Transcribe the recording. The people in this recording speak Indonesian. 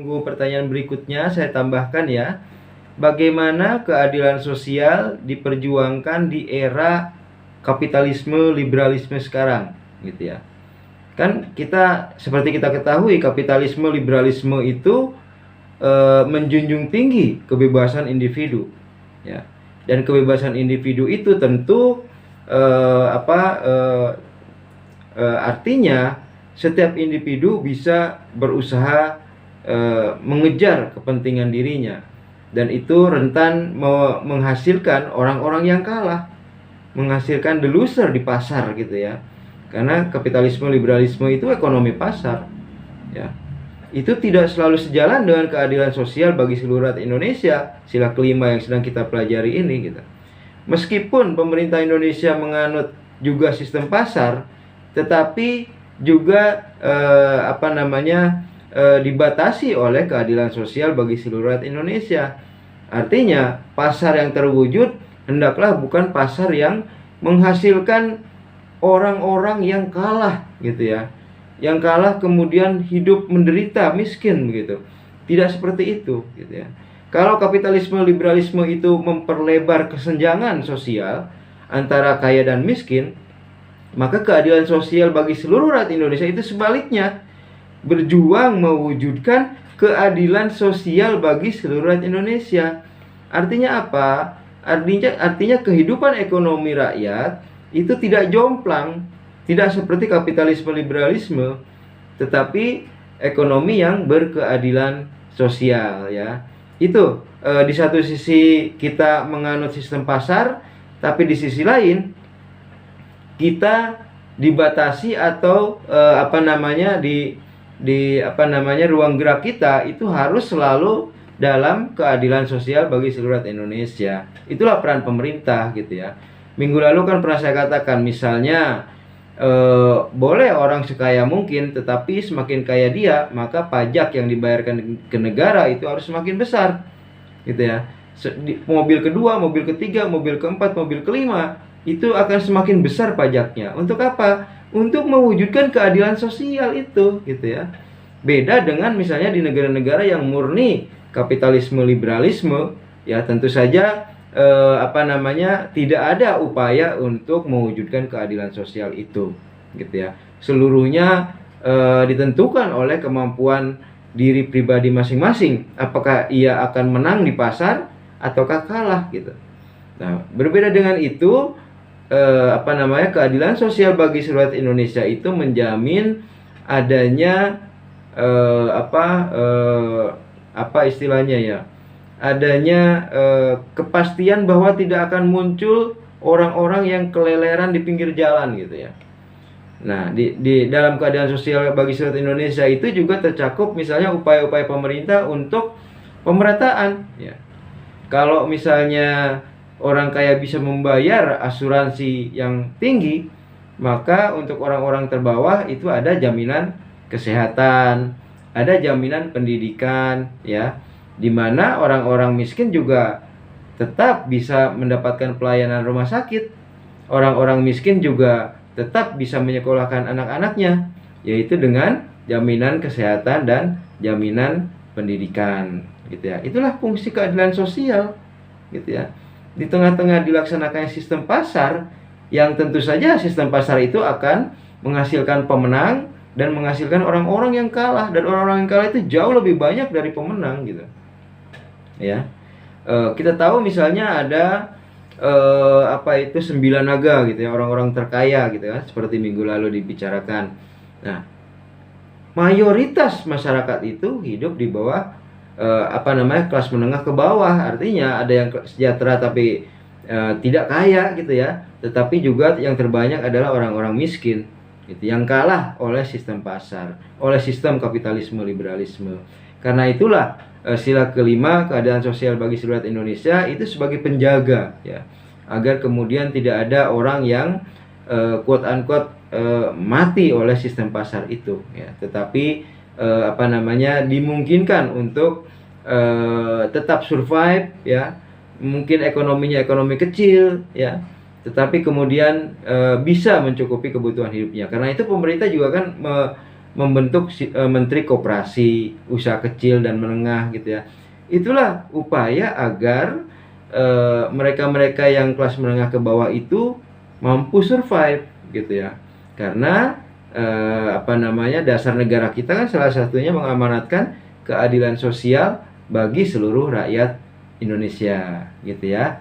menunggu pertanyaan berikutnya, saya tambahkan ya. Bagaimana keadilan sosial diperjuangkan di era kapitalisme liberalisme sekarang, gitu ya. Kan kita seperti kita ketahui, kapitalisme liberalisme itu menjunjung tinggi kebebasan individu, ya. Dan kebebasan individu itu tentu artinya setiap individu bisa berusaha mengejar kepentingan dirinya, dan itu rentan menghasilkan orang-orang yang kalah, menghasilkan the loser di pasar, gitu ya. Karena kapitalisme liberalisme itu ekonomi pasar, ya. Itu tidak selalu sejalan dengan keadilan sosial bagi seluruh rakyat Indonesia, sila kelima yang sedang kita pelajari ini, gitu. Meskipun pemerintah Indonesia menganut juga sistem pasar, tetapi juga dibatasi oleh keadilan sosial bagi seluruh rakyat Indonesia. Artinya pasar yang terwujud hendaklah bukan pasar yang menghasilkan orang-orang yang kalah, gitu ya. Yang kalah kemudian hidup menderita, miskin, begitu. Tidak seperti itu, gitu ya. Kalau kapitalisme liberalisme itu memperlebar kesenjangan sosial antara kaya dan miskin, maka keadilan sosial bagi seluruh rakyat Indonesia itu sebaliknya, berjuang mewujudkan keadilan sosial bagi seluruh rakyat Indonesia. Artinya apa? Artinya kehidupan ekonomi rakyat itu tidak jomplang, tidak seperti kapitalisme liberalisme, tetapi ekonomi yang berkeadilan sosial, ya. Itu di satu sisi kita menganut sistem pasar, tapi di sisi lain kita dibatasi atau ruang gerak kita itu harus selalu dalam keadilan sosial bagi seluruh rakyat Indonesia. Itulah peran pemerintah, gitu ya. Minggu lalu kan pernah saya katakan, misalnya boleh orang sekaya mungkin, tetapi semakin kaya dia, maka pajak yang dibayarkan ke negara itu harus semakin besar, gitu ya. Mobil kedua, mobil ketiga, mobil keempat, mobil kelima itu akan semakin besar pajaknya. Untuk apa? Untuk mewujudkan keadilan sosial itu, gitu ya. Beda dengan misalnya di negara-negara yang murni kapitalisme liberalisme, ya tentu saja tidak ada upaya untuk mewujudkan keadilan sosial itu, gitu ya. Seluruhnya ditentukan oleh kemampuan diri pribadi masing-masing, apakah ia akan menang di pasar ataukah kalah, gitu. Nah, berbeda dengan itu, keadilan sosial bagi seluruh rakyat Indonesia itu menjamin adanya adanya kepastian bahwa tidak akan muncul orang-orang yang keleleran di pinggir jalan, gitu ya. Nah, di dalam keadilan sosial bagi seluruh Indonesia itu juga tercakup misalnya upaya-upaya pemerintah untuk pemerataan, ya. Kalau misalnya orang kaya bisa membayar asuransi yang tinggi, maka untuk orang-orang terbawah itu ada jaminan kesehatan, ada jaminan pendidikan, ya, di mana orang-orang miskin juga tetap bisa mendapatkan pelayanan rumah sakit. Orang-orang miskin juga tetap bisa menyekolahkan anak-anaknya, yaitu dengan jaminan kesehatan dan jaminan pendidikan, gitu ya. Itulah fungsi keadilan sosial, gitu ya. Di tengah-tengah dilaksanakan sistem pasar, yang tentu saja sistem pasar itu akan menghasilkan pemenang dan menghasilkan orang-orang yang kalah, dan orang-orang yang kalah itu jauh lebih banyak dari pemenang, gitu ya. Kita tahu misalnya ada 9 naga, gitu ya, orang-orang terkaya, gitu ya, seperti minggu lalu dibicarakan. Nah, mayoritas masyarakat itu hidup di bawah kelas menengah ke bawah. Artinya ada yang sejahtera tapi tidak kaya, gitu ya, tetapi juga yang terbanyak adalah orang-orang miskin, gitu, yang kalah oleh sistem pasar, oleh sistem kapitalisme liberalisme. Karena itulah sila kelima, keadaan sosial bagi seluruh rakyat Indonesia itu sebagai penjaga, ya, agar kemudian tidak ada orang yang quote unquote mati oleh sistem pasar itu, ya, tetapi dimungkinkan untuk tetap survive, ya. Mungkin ekonominya ekonomi kecil, ya, tetapi kemudian bisa mencukupi kebutuhan hidupnya. Karena itu pemerintah juga kan membentuk Menteri Koperasi, Usaha Kecil dan Menengah gitu ya. Itulah upaya agar mereka-mereka yang kelas menengah ke bawah itu mampu survive gitu ya. Karena dasar negara kita kan salah satunya mengamanatkan keadilan sosial bagi seluruh rakyat Indonesia gitu ya.